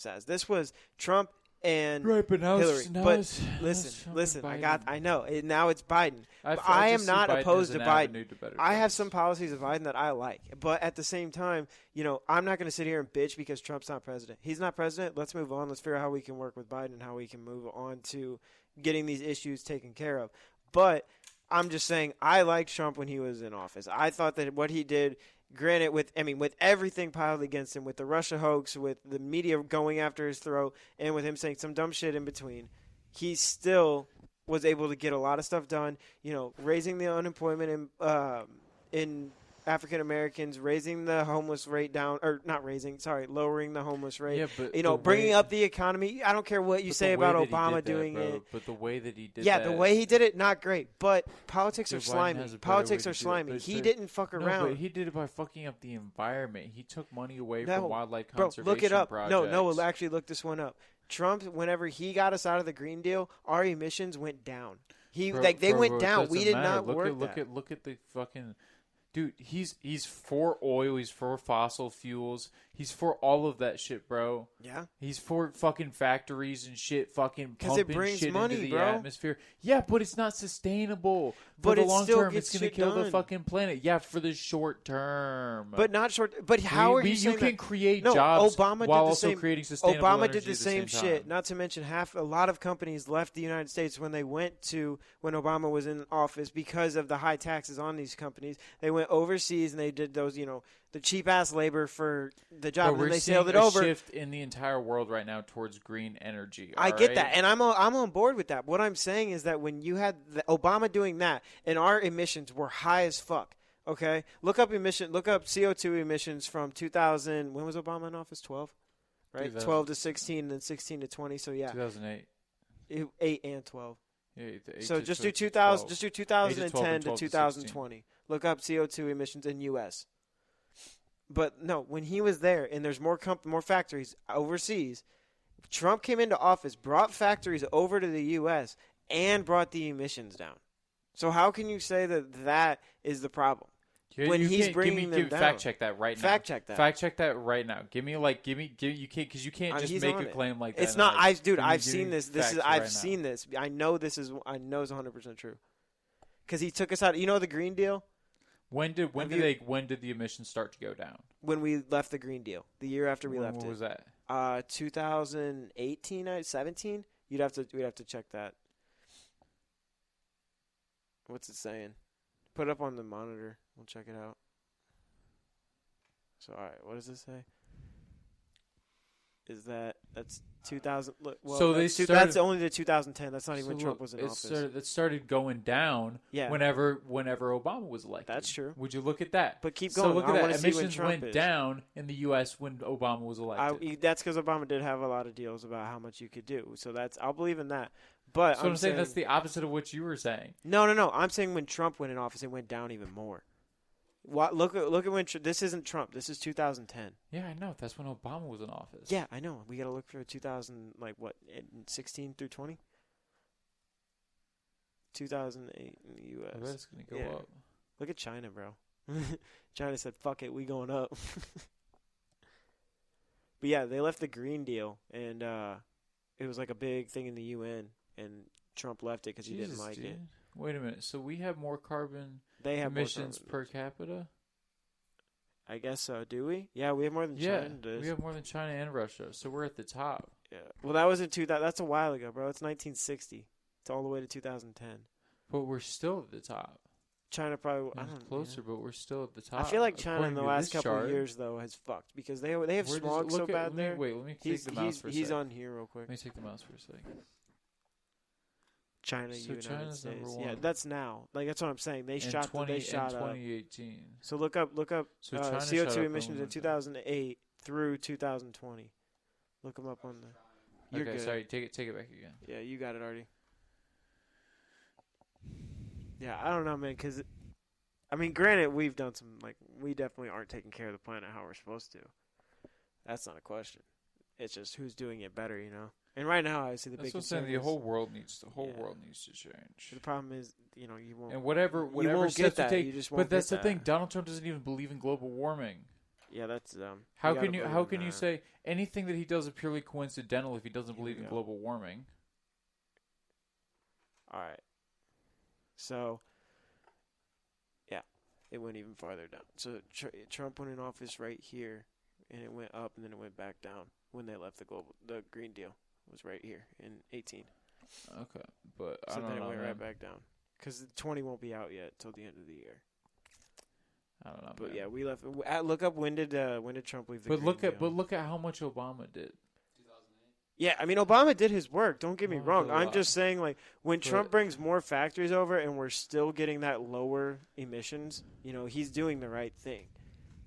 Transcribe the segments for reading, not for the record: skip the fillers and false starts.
says. This was Trump and right, but now Hillary. It's, now but it's, listen. Biden. I know. Now it's Biden. I am just not see Biden opposed as to an Biden. avenue to better I have things. some policies of Biden that I like, but at the same time, I'm not going to sit here and bitch because Trump's not president. He's not president. Let's move on. Let's figure out how we can work with Biden and how we can move on to getting these issues taken care of. But I'm just saying I liked Trump when he was in office. I thought that what he did, granted, with everything piled against him, with the Russia hoax, with the media going after his throat, and with him saying some dumb shit in between, he still was able to get a lot of stuff done. Raising the unemployment in African Americans, raising the homeless rate down, or not raising, sorry, lowering the homeless rate. Yeah, but bringing up the economy. I don't care what you say about Obama doing it. But the way that he did that. Yeah, the way he did it, not great. But politics are Joe Biden slimy. Politics are slimy. He didn't fuck around. But he did it by fucking up the environment. He took money away from wildlife conservation look it up. projects. No, we'll actually look this one up. Trump, whenever he got us out of the Green Deal, our emissions went down. They went down. We did not work that. Look at the fucking... Dude, he's for oil. He's for fossil fuels. He's for all of that shit, bro. Yeah. He's for fucking factories and shit, fucking pumping it brings shit money, into the bro. atmosphere. Yeah, but it's not sustainable. But for the it long still term, gets it's gonna shit kill done. the fucking planet. Yeah, for the short term. But not short. But how are you saying can that? create No, jobs Obama did while the also same, creating sustainable Obama energy did the at same same shit. time. Not to mention, a lot of companies left the United States when Obama was in office because of the high taxes on these companies. They went overseas and they did those, the cheap ass labor for the job, and then they sailed it over. We're seeing a shift in the entire world right now towards green energy. I get that, and I'm on board with that. What I'm saying is that when you had Obama doing that, and our emissions were high as fuck. Okay, look up CO2 emissions from 2000. When was Obama in office? 12, right? 12 to 16, and then 16 to 20. So yeah, 2008, 8 and 12. Yeah, So just do 2000. Just do 2010 to 2020. Look up CO2 emissions in U.S. But no, when he was there, and there's more factories overseas, Trump came into office, brought factories over to the U.S., and brought the emissions down. So how can you say that is the problem? When he's bringing them down. Fact check that right now. Fact check that. Fact check that right now. Give me you can't, because you can't just make a claim like that. It's not. I've seen this. I've seen this. I know it's 100% true. Because he took us out. You know the Green Deal. When did the emissions start to go down? When we left the Green Deal, the year after we left it. When was that? 2018, 17. We'd have to check that. What's it saying? Put it up on the monitor. We'll check it out. So, all right, what does it say? That's 2000? Well, so that's only the 2010. That's not even when Trump was in office. It started going down whenever Obama was elected. That's true. Would you look at that? But keep going. So look at that. Emissions went down in the U.S. when Obama was elected. That's because Obama did have a lot of deals about how much you could do. So I'll believe in that. But so I'm saying that's the opposite of what you were saying. No. I'm saying when Trump went in office, it went down even more. Look at when this isn't Trump. This is 2010. Yeah, I know. That's when Obama was in office. Yeah, I know. We got to look for 16 through 20. 2008 in the U.S. I bet it's gonna go up. Look at China, bro. China said, "Fuck it, we going up." But yeah, they left the Green Deal, and it was like a big thing in the UN, and Trump left it because he didn't like it. Wait a minute. So we have more carbon emissions per capita? I guess so. Do we? Yeah, we have more than China does. We have more than China and Russia, so we're at the top. Yeah. Well, that was in 2000. That's a while ago, bro. It's 1960. It's all the way to 2010. But we're still at the top. China probably closer, but we're still at the top. I feel like China in the last couple of years though has fucked because they have smog so bad there. Wait, let me take the mouse for a second. He's on here real quick. Let me take the mouse for a second. China, United China's States. number one. Yeah, that's now. Like that's what I'm saying. They shot up. 2018. So look up so CO2 emissions in 2008 through 2020. Look them up on the. You're good. Sorry. Take it back again. Yeah, you got it already. Yeah, I don't know, man. Because, I mean, granted, we've done some we definitely aren't taking care of the planet how we're supposed to. That's not a question. It's just who's doing it better, you know. And right now, I see the big concern. The whole world needs to change. The problem is, you won't. And whatever you won't get that. take. You just won't but that's get the thing. Donald Trump doesn't even believe in global warming. Yeah, that's How can you say anything that he does is purely coincidental if he doesn't believe in global warming? All right. So, yeah, it went even farther down. So Trump went in office right here, and it went up, and then it went back down when they left the Green Deal was right here in 18. Okay, but I So don't then know. it went Man. right back down because 20 won't be out yet till the end of the year. I don't know. But man. yeah, we left. Look up when did Trump leave the But Green Deal? look at how much Obama did. Yeah, I mean Obama did his work. Don't get me Oh, wrong. I'm just saying, like, when But- Trump brings more factories over and we're still getting that lower emissions, he's doing the right thing.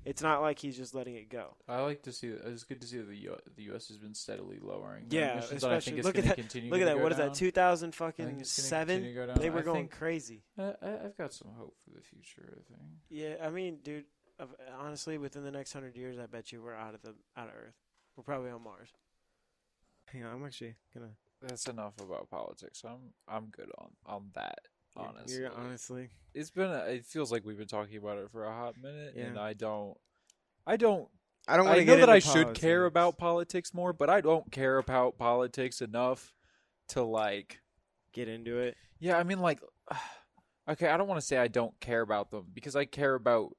It's not like he's just letting it go. I like to see. It's good to see that the U.S. has been steadily lowering. Yeah, emissions, and I think especially it's look going at to that. continue. Look at to that. go What is down. that? I think it's gonna 2007. continue to go down. They were I going think- crazy. I've got some hope for the future. I think. Yeah, I mean, dude. Honestly, within the next 100 years, I bet you we're out of Earth. We're probably on Mars. Hang on, I'm actually gonna. That's enough about politics. I'm good on that. Honestly, Honestly, it's been. It feels like we've been talking about it for a hot minute, Yeah. and I don't. I don't. I know that I should care about politics more, but I don't care about politics enough to like get into it. Yeah, I mean, like, okay, I don't want to say I don't care about them because I care about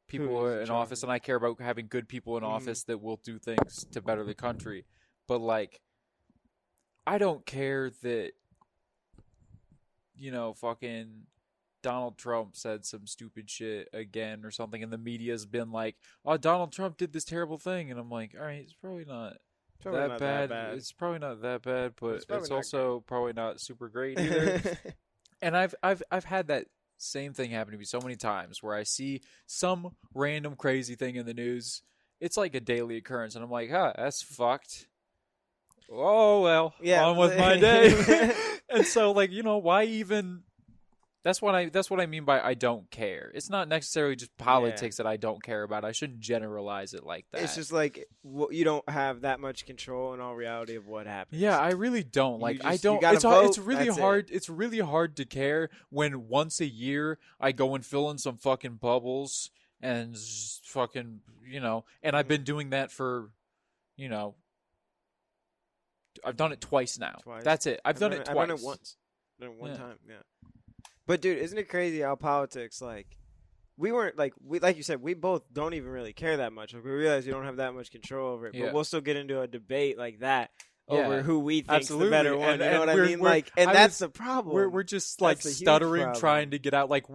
people Who who is are in in charge? office, and I care about having good people in Mhm. office that will do things to better the country. But like, I don't care that fucking Donald Trump said some stupid shit again or something, and the media's been like, "Oh, Donald Trump did this terrible thing," and I'm like, "All right, it's probably not." Probably That not bad. that bad. It's probably not that bad, but It's probably it's not also probably not super great either. And I've had that same thing happen to me so many times where I see some random crazy thing in the news. It's like a daily occurrence, and I'm like, that's fucked. Oh well, Yeah. on with my day. And so, like, why even? That's what I mean by I don't care. It's not necessarily just politics that I don't care about. I shouldn't generalize it like that. It's just like you don't have that much control in all reality of what happens. Yeah, I really don't. You Like, just- I you don't. gotta It's vote, really that's it. hard. It's really hard to care when once a year I go and fill in some fucking bubbles and just fucking And I've been doing that for, I've done it twice now. Twice. That's it. I've done it twice. I've done it once. Done it one time. Yeah. But dude, isn't it crazy how politics we weren't like you said, we both don't even really care that much. Like, we realize we don't have that much control over it, Yeah. but we'll still get into a debate like that Yeah. over who we think's Absolutely. the better one. And- you know and what I we're- mean? we're- Like, and I that's was- the problem. We're just like That's the huge stuttering, problem. trying to get out. Like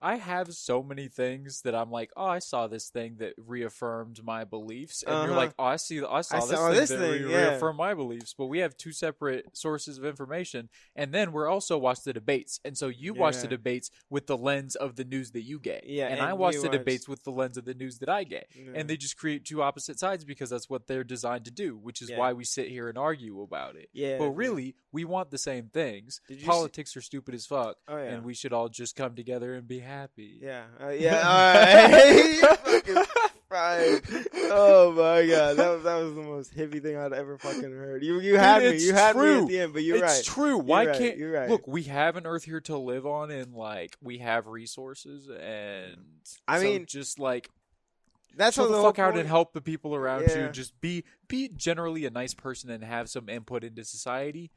I have so many things that I'm like, oh, I saw this thing that reaffirmed my beliefs, and you're Uh-huh. like, oh, I saw saw this this thing thing, that yeah. reaffirmed my beliefs. But we have two separate sources of information, and then we're also watch the debates, and so you watch the Yeah. debates with the lens of the news that you get, Yeah, and and I watch you the watch- debates with the lens of the news that I get, Yeah. and they just create two opposite sides because that's what they're designed to do, which is Yeah. why we sit here and argue about it. Yeah, But dude. really, we want the same things. Did you see- Politics are stupid as fuck, Oh, yeah. and we should all just come together and be happy. Yeah, yeah. All right. You fucking fried. Oh my god, that was the most hippie thing I'd ever fucking heard. You had me. it's You had me true. at the end, but you're It's right. true. Why right, can't you're right. look? We have an Earth here to live on, and like we have resources, and I so mean, just like That's chill how the the fuck whole out point- and help the people around you. Yeah. Just be generally a nice person and have some input into society.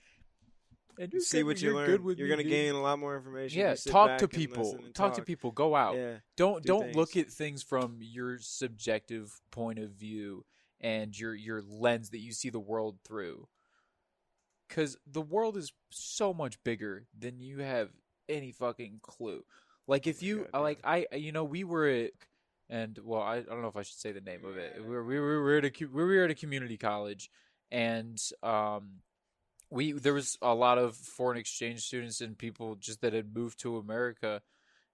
And you're See good- what you you're learn. good with You're me, gonna dude. gain a lot more information. Yeah, You sit talk back to and people. listen and Talk to people. Go out. Yeah, Don't do look things. at things from your subjective point of view and your lens that you see the world through. Cuz the world is so much bigger than you have any fucking clue. Like if you God, like we were at and well I don't know if I should say the name of it. We were at a community college, and there was a lot of foreign exchange students and people just that had moved to America,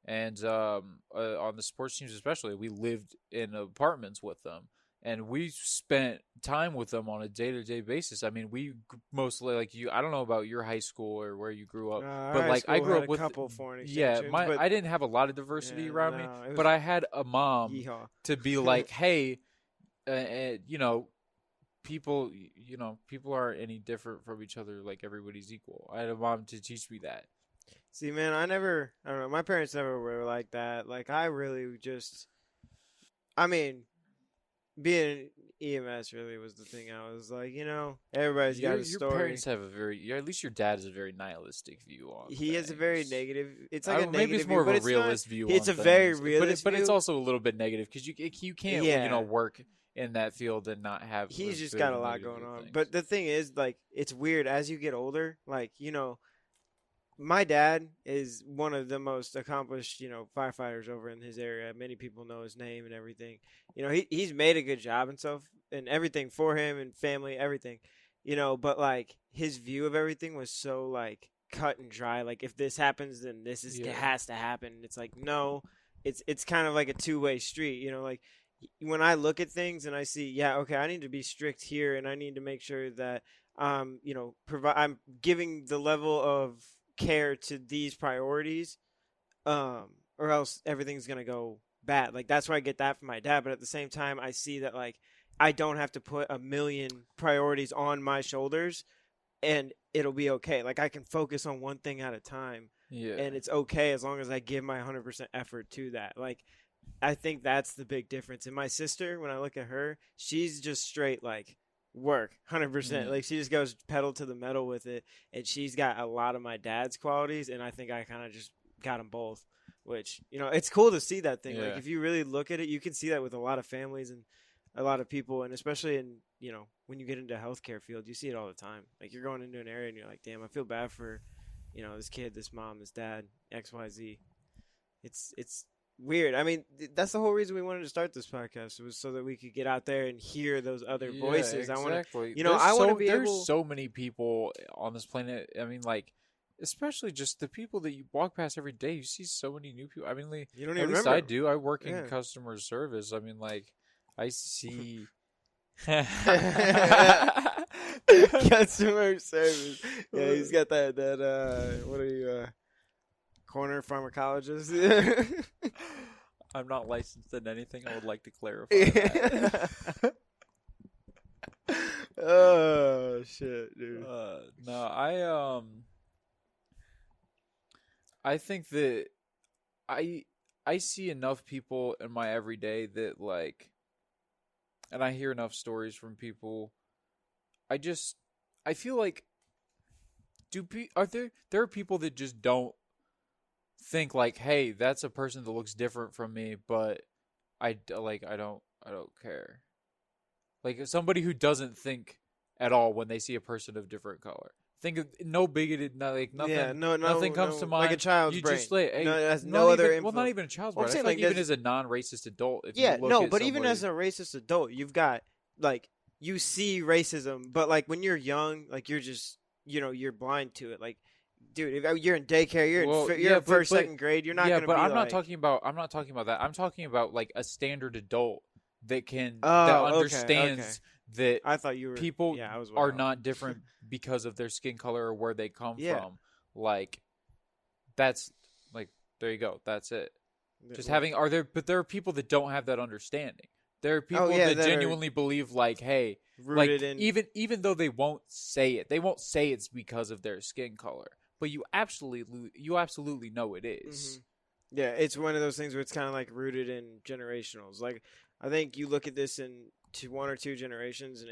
and on the sports teams especially, we lived in apartments with them, and we spent time with them on a day-to-day basis. I mean, we mostly like you. I don't know about your high school or where you grew up, Our but high like I school grew had up a with couple foreign exchange yeah. students, but I didn't have a lot of diversity yeah, around me, no, it was but I had a mom yeehaw. to be like, hey, people, people aren't any different from each other. Like everybody's equal. I had a mom to teach me that. See, man, I don't know. My parents never were like that. Like, I really just, I mean, being EMS really was the thing. I was like, everybody's got a Your story. parents have a very, at least your dad has a very nihilistic view on He has a things. very negative. It's like a maybe negative it's more view, of but a realist view. It's on a very things. realist but it's view. also a little bit negative because you can't Yeah. work in that field and not have. He's just got a lot going on. Things. But the thing is, like, it's weird as you get older. Like, my dad is one of the most accomplished, firefighters over in his area. Many people know his name and everything. He's made a good job and stuff and everything for him and family, everything. But like his view of everything was so like cut and dry. Like if this happens, then it has to happen. It's like no, it's kind of like a two-way street. Like when I look at things and I see, yeah, okay, I need to be strict here and I need to make sure that I'm giving the level of care to these priorities, or else everything's gonna go bad. Like that's where I get that from my dad. But at the same time, I see that like I don't have to put a million priorities on my shoulders, and it'll be okay. Like I can focus on one thing at a time, and it's okay as long as I give my 100% effort to that. Like I think that's the big difference. And my sister, when I look at her, she's just straight like work 100%. Like she just goes pedal to the metal with it, and she's got a lot of my dad's qualities, and I think I kind of just got them both, which it's cool to see that thing. Like if you really look at it, you can see that with a lot of families and a lot of people, and especially in when you get into healthcare field, you see it all the time. Like you're going into an area and you're like, damn, I feel bad for this kid, this mom, this dad, XYZ. It's weird. I mean, that's the whole reason we wanted to start this podcast. It was so that we could get out there and hear those other voices. Exactly. I want to be There's able. so many people on this planet. I mean, like, especially just the people that you walk past every day. You see so many new people. I mean, like, You don't at even least remember. I do. I work in customer service. I mean, like, I see. Customer service. Yeah, he's got that. What are you? Corner pharmacologist. I'm not licensed in anything. I would like to clarify that. Oh shit, dude. No, I think that I see enough people in my everyday that like, and I hear enough stories from people. I feel like there are people that just don't think like, hey, that's a person that looks different from me, but I don't care. Like somebody who doesn't think at all when they see a person of different color. Think of no bigoted, nothing. Yeah, nothing comes to mind. Like a child's you brain. Just like, hey, no, it has no other influence. Well, not even a child's brain. I'm I saying, feel like even there's- as a non-racist adult, if Yeah, you look no, at but somebody, even as a racist adult, you've got like you see racism, but like when you're young, like you're just you're blind to it. Like, dude, if you're in daycare, you're in first, second grade, you're not gonna. But be I'm not like, talking about. I'm not talking about that. I'm talking about like a standard adult that can Oh, that okay, understands that I thought you were people I was are wild. not different because of their skin color or where they come Yeah. from. Like that's like there you go. That's it. Just Well, but there are people that don't have that understanding. There are people that that are genuinely believe like, hey, rooted like in even though they won't say it's because of their skin color, but you absolutely know it is. Yeah, it's one of those things where it's kind of like rooted in generationals. Like, I think you look at this in one or two generations, and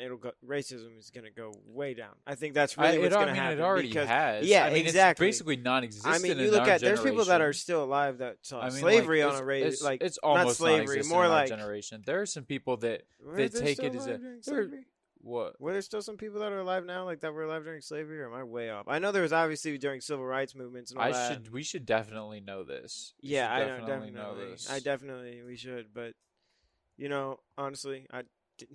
racism is going to go way down. I think that's really what's going to happen. It already because, has. Yeah, I mean, exactly. It's basically non-existent. I mean, you in look our at there's people that generation. are still alive that saw I mean, slavery like, on a race. Like it's not almost slavery, non-existent more in our like generation. There are some people that Were there take still it as alive during slavery? What? Were there still some people that are alive now, like that were alive during slavery, or am I way off? I know there was obviously during civil rights movements and all that. We should definitely know this. Yeah, I know definitely. We should, but honestly,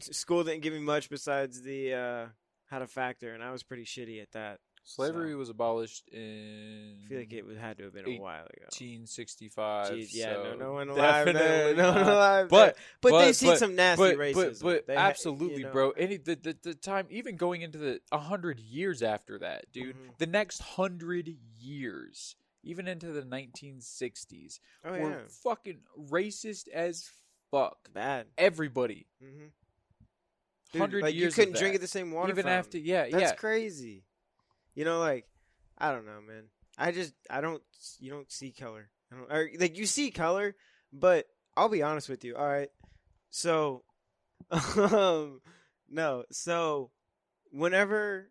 school didn't give me much besides the how to factor, and I was pretty shitty at that. Slavery So, was abolished in. I feel like it had to have been a while ago. 1865. Jeez, yeah, so no one alive there. definitely No one not. alive But there. But they've seen some nasty racism. But They absolutely, bro. The time, even going into the 100 years after that, dude. Mhm. The next 100 years, even into the 1960s, Oh, were yeah. fucking racist as fuck. Bad. Everybody. Mm-hmm. 100 like years. you couldn't of drink that. at the same water Even fountain. after, yeah, That's yeah. crazy. Like, I don't know, man. You don't see color. Or like you see color, but I'll be honest with you. All right, so No. So whenever